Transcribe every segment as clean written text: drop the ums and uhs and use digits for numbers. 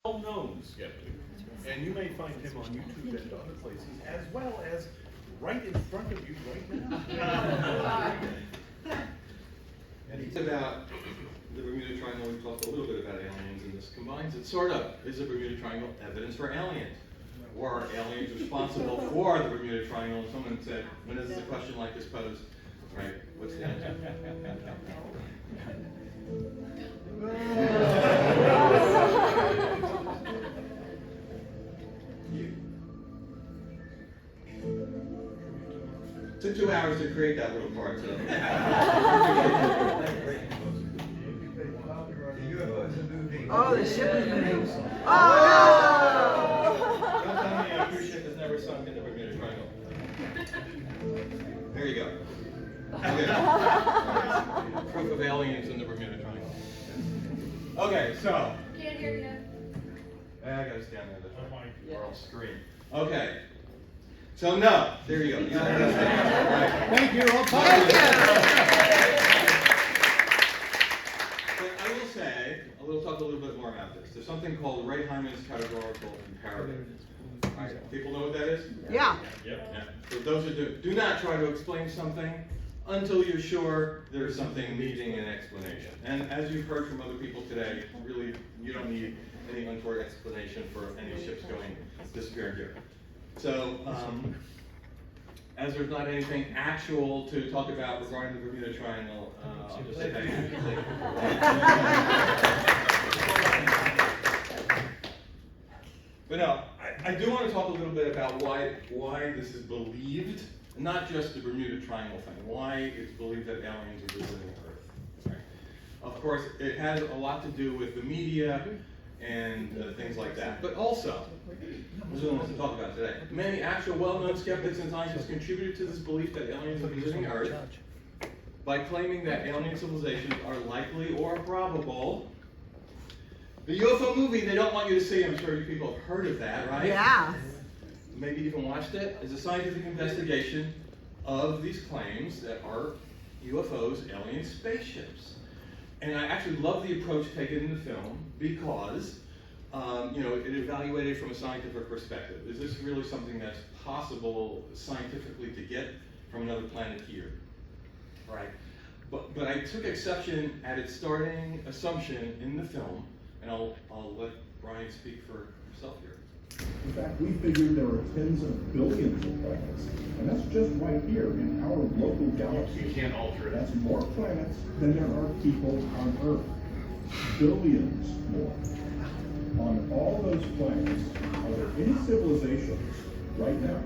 well-known skeptic, and you may find him on YouTube and other places, as well as right in front of you right now. And it's about the Bermuda Triangle. We talked a little bit about aliens, and this combines it sort of. Is the Bermuda Triangle evidence for aliens? Or are aliens responsible for the Bermuda Triangle? And someone said, when is a question like this posed, right, what's the answer? It took 2 hours to create that little part. So. Oh, the ship is moving. Oh! Don't tell me a cruise ship has never sunk in the Bermuda Triangle. There you go. Okay. Proof of aliens in the Bermuda Triangle. Okay, so. Can't hear you. I gotta stand there. Or I'll scream. Okay. So no, there you go. You understand. Right. Thank you. Thank But I will say, we'll talk a little bit more about this. There's something called Wright-Hyman's categorical imperative. Right. People know what that is? Yeah. Yep. Yeah. So those who do not try to explain something until you're sure there's something needing an explanation. And as you've heard from other people today, really, you don't need any untoward explanation for any ships going disappearing here. So, as there's not anything actual to talk about regarding the Bermuda Triangle, I'll just say thank you. But no, I do want to talk a little bit about why this is believed, not just the Bermuda Triangle thing, why it's believed that aliens are visiting Earth. Right? Of course, it has a lot to do with the media and things like that. But also, this is what I want to talk about today. Many actual well-known skeptics and scientists contributed to this belief that aliens are visiting Earth by claiming that alien civilizations are likely or probable. The UFO movie they don't want you to see, I'm sure you people have heard of that, right? Yeah. Maybe even watched it, is a scientific investigation of these claims that are UFOs, alien spaceships. And I actually love the approach taken in the film because, it evaluated from a scientific perspective. Is this really something that's possible scientifically to get from another planet here? Right? But I took exception at its starting assumption in the film, and I'll let Brian speak for himself here. In fact, we figured there are tens of billions of planets, and that's just right here in our local galaxy. You can't alter it. That's more planets than there are people on Earth. Billions more. On all those planets, are there any civilizations right now?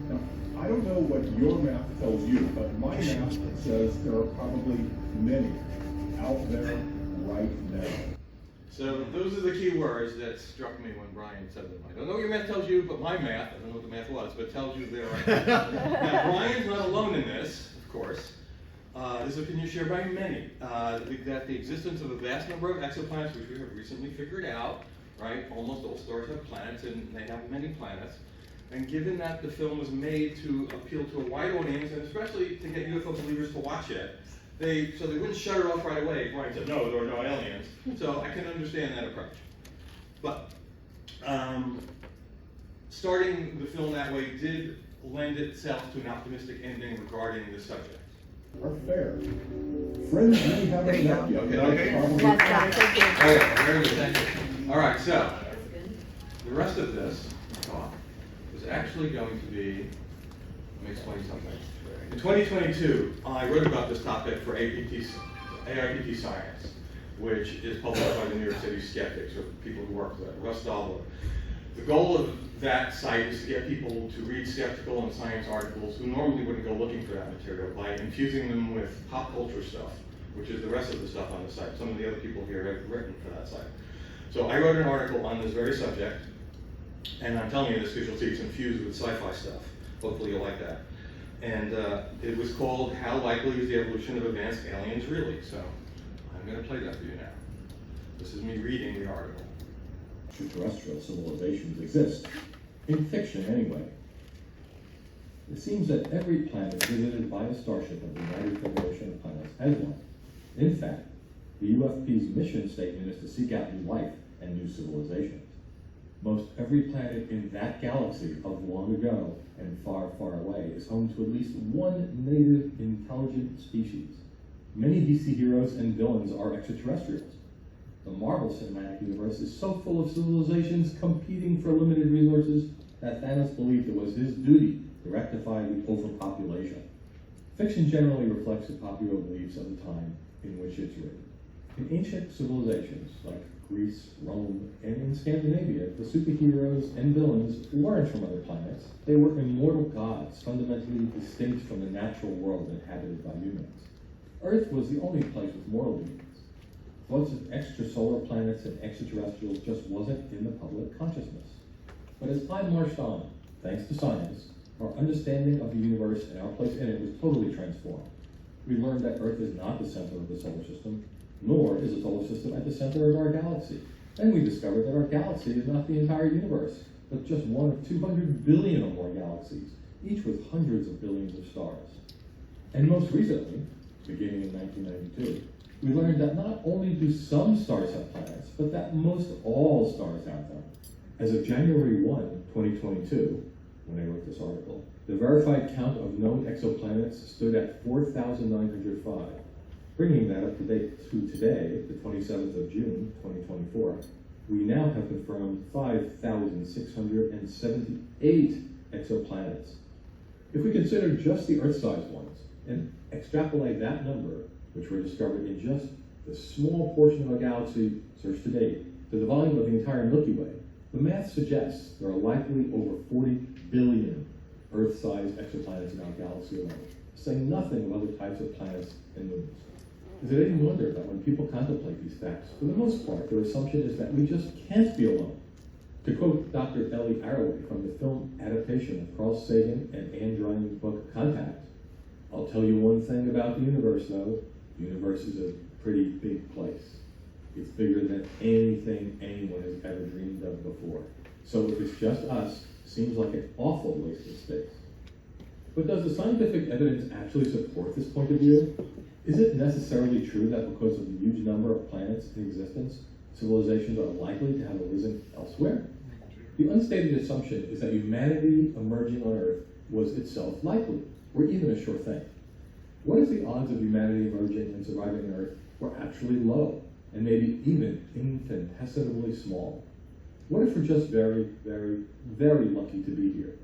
Now, I don't know what your math tells you, but my math says there are probably many out there right now. So those are the key words that struck me when Brian said them. I don't know what your math tells you, but my math, I don't know what the math was, but it tells you there are. Now, Brian's not alone in this, of course. This is an opinion shared by many, that the existence of a vast number of exoplanets, which we have recently figured out, right? Almost all stars have planets, and they have many planets. And given that the film was made to appeal to a wide audience, and especially to get UFO believers to watch it, so they wouldn't shut it off right away. Brian said, no, there are no aliens. So I can understand that approach. But starting the film that way did lend itself to an optimistic ending regarding the subject. Are fair. Friends we haven't met yet. Okay. Probably Okay, very good, thank you. All right, so the rest of this talk is actually going to be, let me explain something. In 2022, I wrote about this topic for AIPT Science, which is published by the New York City Skeptics, or people who work there, Russ Dollar. The goal of that site is to get people to read skeptical and science articles who normally wouldn't go looking for that material by infusing them with pop culture stuff, which is the rest of the stuff on the site. Some of the other people here have written for that site. So I wrote an article on this very subject, and I'm telling you this because you'll see it's infused with sci-fi stuff. Hopefully you'll like that. And it was called How Likely is the Evolution of Advanced Aliens Really? So I'm going to play that for you now. This is me reading the article. Extraterrestrial civilizations exist. In fiction, anyway. It seems that every planet visited by a starship of the United Federation of Planets has one. In fact, the UFP's mission statement is to seek out new life and new civilizations. Most every planet in that galaxy of long ago and far, far away is home to at least one native intelligent species. Many DC heroes and villains are extraterrestrials. The Marvel Cinematic Universe is so full of civilizations competing for limited resources that Thanos believed it was his duty to rectify the overpopulation. Fiction generally reflects the popular beliefs of the time in which it's written. In ancient civilizations like Greece, Rome, and in Scandinavia, the superheroes and villains weren't from other planets. They were immortal gods, fundamentally distinct from the natural world inhabited by humans. Earth was the only place with mortal beings. Thoughts of extrasolar planets and extraterrestrials just wasn't in the public consciousness. But as time marched on, thanks to science, our understanding of the universe and our place in it was totally transformed. We learned that Earth is not the center of the solar system, nor is the solar system at the center of our galaxy. Then we discovered that our galaxy is not the entire universe, but just one of 200 billion or more galaxies, each with hundreds of billions of stars. And most recently, beginning in 1992, we learned that not only do some stars have planets, but that most all stars have them. As of January 1, 2022, when I wrote this article, the verified count of known exoplanets stood at 4,905. Bringing that up to date to today, the 27th of June, 2024, we now have confirmed 5,678 exoplanets. If we consider just the Earth-sized ones and extrapolate that number, which were discovered in just the small portion of our galaxy searched to date, to the volume of the entire Milky Way, the math suggests there are likely over 40 billion Earth-sized exoplanets in our galaxy alone, saying nothing of other types of planets and moons. Is it any wonder that when people contemplate these facts, for the most part, their assumption is that we just can't be alone? To quote Dr. Ellie Arroway from the film adaptation of Carl Sagan and Anne Ryan's book Contact, "I'll tell you one thing about the universe, though. The universe is a pretty big place. It's bigger than anything anyone has ever dreamed of before. So if it's just us, it seems like an awful waste of space." But does the scientific evidence actually support this point of view? Is it necessarily true that because of the huge number of planets in existence, civilizations are likely to have arisen elsewhere? The unstated assumption is that humanity emerging on Earth was itself likely, or even a sure thing. What if the odds of humanity emerging and surviving on Earth were actually low, and maybe even infinitesimally small? What if we're just very, very, very lucky to be here?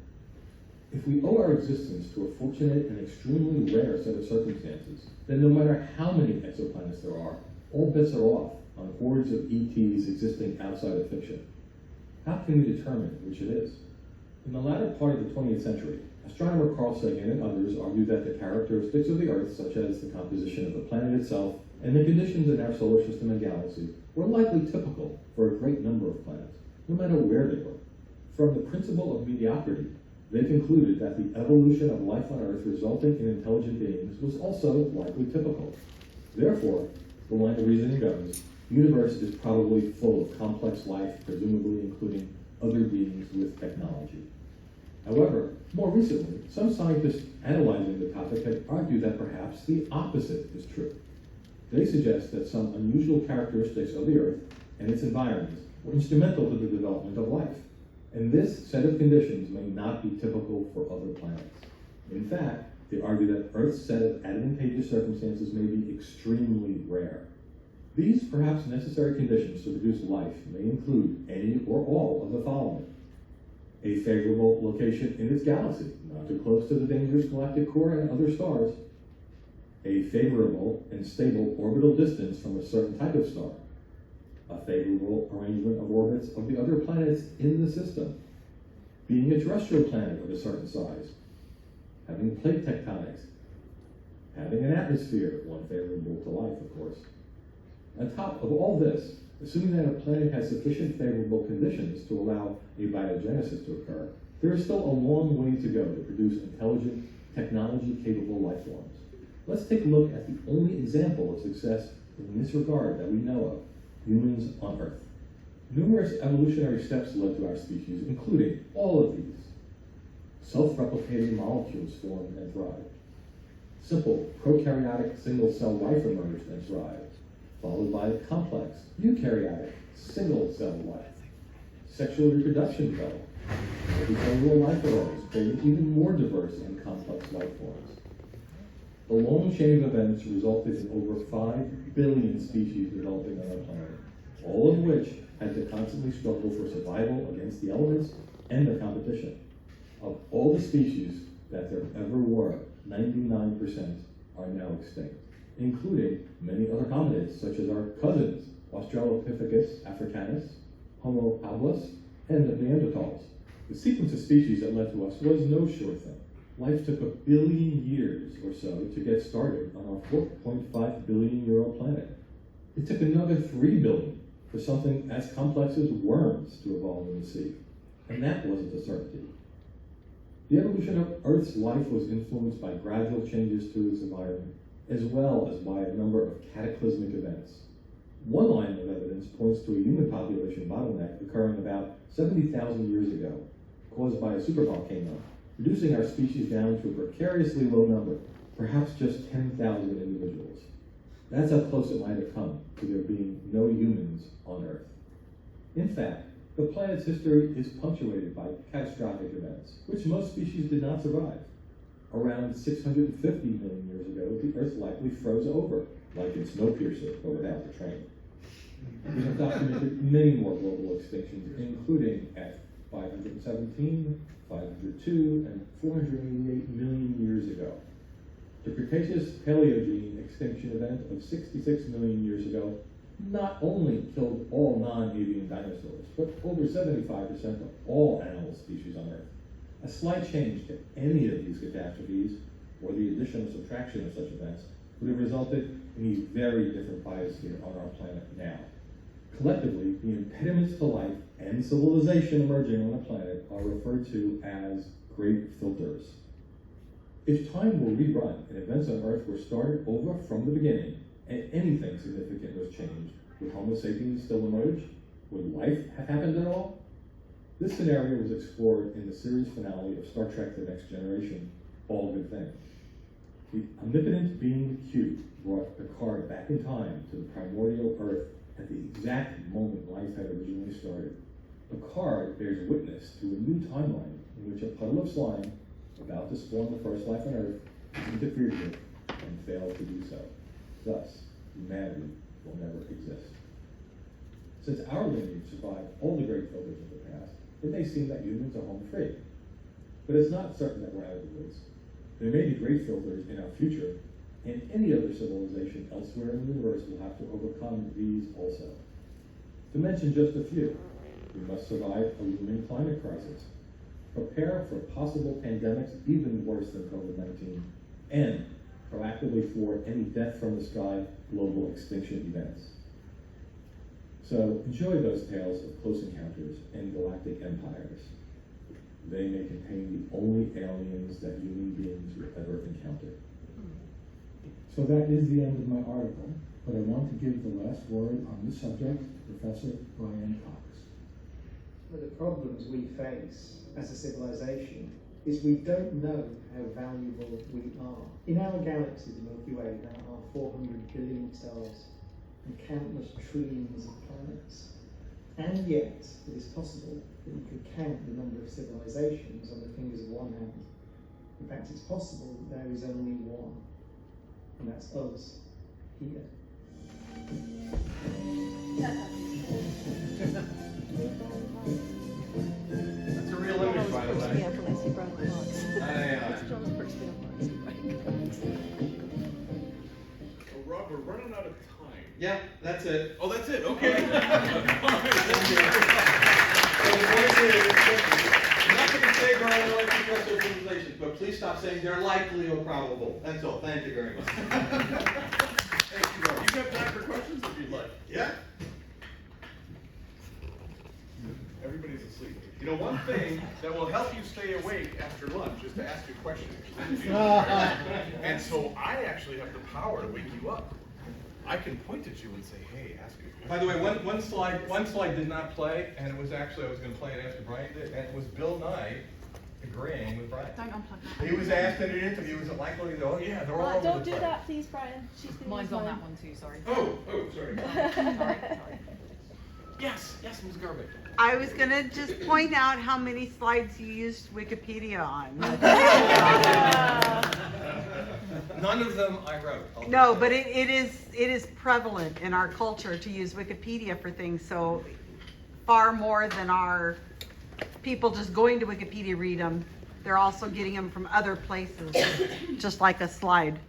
If we owe our existence to a fortunate and extremely rare set of circumstances, then no matter how many exoplanets there are, all bets are off on hordes of ETs existing outside of fiction. How can we determine which it is? In the latter part of the 20th century, astronomer Carl Sagan and others argued that the characteristics of the Earth, such as the composition of the planet itself and the conditions in our solar system and galaxy, were likely typical for a great number of planets, no matter where they were. From the principle of mediocrity, they concluded that the evolution of life on Earth resulting in intelligent beings was also likely typical. Therefore, the line of reasoning goes, the universe is probably full of complex life, presumably including other beings with technology. However, more recently, some scientists analyzing the topic have argued that perhaps the opposite is true. They suggest that some unusual characteristics of the Earth and its environment were instrumental to the development of life. And this set of conditions may not be typical for other planets. In fact, they argue that Earth's set of advantageous circumstances may be extremely rare. These perhaps necessary conditions to produce life may include any or all of the following: a favorable location in its galaxy, not too close to the dangerous galactic core and other stars, a favorable and stable orbital distance from a certain type of star, a favorable arrangement of orbits of the other planets in the system, being a terrestrial planet of a certain size, having plate tectonics, having an atmosphere, one favorable to life, of course. On top of all this, assuming that a planet has sufficient favorable conditions to allow abiogenesis to occur, there is still a long way to go to produce intelligent, technology-capable life forms. Let's take a look at the only example of success in this regard that we know of: humans on Earth. Numerous evolutionary steps led to our species, including all of these. Self-replicating molecules formed and thrived. Simple prokaryotic single-cell life emerged and thrived. followed by complex, eukaryotic, single-cell life. Sexual reproduction developed. Multicellular life arose, creating even more diverse and complex life forms. The long chain of events resulted in over 5 billion species developing on our planet, all of which had to constantly struggle for survival against the elements and the competition. Of all the species that there ever were, 99% are now extinct, including many other hominids, such as our cousins, Australopithecus africanus, Homo habilis, and the Neanderthals. The sequence of species that led to us was no sure thing. Life took 1 billion years or so to get started on our 4.5 billion year old planet. It took another 3 billion for something as complex as worms to evolve in the sea. And that wasn't a certainty. The evolution of Earth's life was influenced by gradual changes to its environment, as well as by a number of cataclysmic events. One line of evidence points to a human population bottleneck occurring about 70,000 years ago, caused by a supervolcano, reducing our species down to a precariously low number, perhaps just 10,000 individuals. That's how close it might have come to there being no humans on Earth. In fact, the planet's history is punctuated by catastrophic events, which most species did not survive. Around 650 million years ago, the Earth likely froze over, like in Snowpiercer, but without the train. We have documented many more global extinctions, including at 517, 502, and 488 million years ago. The Cretaceous Paleogene extinction event of 66 million years ago not only killed all non-avian dinosaurs, but over 75% of all animal species on Earth. A slight change to any of these catastrophes, or the addition or subtraction of such events, would have resulted in a very different biosphere on our planet now. Collectively, the impediments to life and civilization emerging on the planet are referred to as great filters. If time were rerun and events on Earth were started over from the beginning, and anything significant was changed, would Homo sapiens still emerge? Would life have happened at all? This scenario was explored in the series finale of Star Trek The Next Generation, All Good Things. The omnipotent being Q brought Picard back in time to the primordial Earth at the exact moment life had originally started. Picard bears witness to a new timeline in which a puddle of slime, about to spawn the first life on Earth, is interfered with and failed to do so. Thus, humanity will never exist. Since our lineage survived all the great filters of the past, it may seem that humans are home free. But it's not certain that we're out of the woods. There may be great filters in our future, and any other civilization elsewhere in the universe will have to overcome these also. To mention just a few, we must survive a looming climate crisis, prepare for possible pandemics even worse than COVID-19, and proactively thwart any death from the sky global extinction events. So enjoy those tales of close encounters and galactic empires. They may contain the only aliens that human beings will ever encounter. So that is the end of my article, but I want to give the last word on this subject to Professor Brian Cox. One of the problems we face as a civilization is we don't know how valuable we are. In our galaxy, the Milky Way, there are 400 billion stars and countless trillions of planets. And yet, it is possible that you could count the number of civilizations on the fingers of one hand. In fact, it's possible that there is only one, and that's us, here. That's a real image, by the way. Yeah, from I see Brian Cox. John's first bit Well, Rob, we're running out of time. Yeah, that's it. Oh, that's it, okay. So the point is, I'm not going to say Brian likes extraterrestrial civilizations, but please stop saying they're likely or probable. That's all. Thank you very much. Thank you, Rob. You got time for questions if you'd like. Yeah. Everybody's asleep. You know, one thing that will help you stay awake after lunch is to ask a question. And so I actually have the power to wake you up. I can point at you and say, hey, ask a question. By the way, one slide did not play, and it was actually, I was going to play it after Brian did, and it was Bill Nye agreeing with Brian. Don't unplug that. He was asked in an interview, was it likely, oh yeah, they're all over the Don't do place. that, please, Brian. She's gonna Mine's use on mine. that one too, sorry. Oh, sorry. Sorry. Yes, Ms. Garvey. I was gonna just point out how many slides you used Wikipedia on. None of them I wrote. I'll No, just but say. it is prevalent in our culture to use Wikipedia for things, so far more than our people just going to Wikipedia read them. They're also getting them from other places, just like a slide.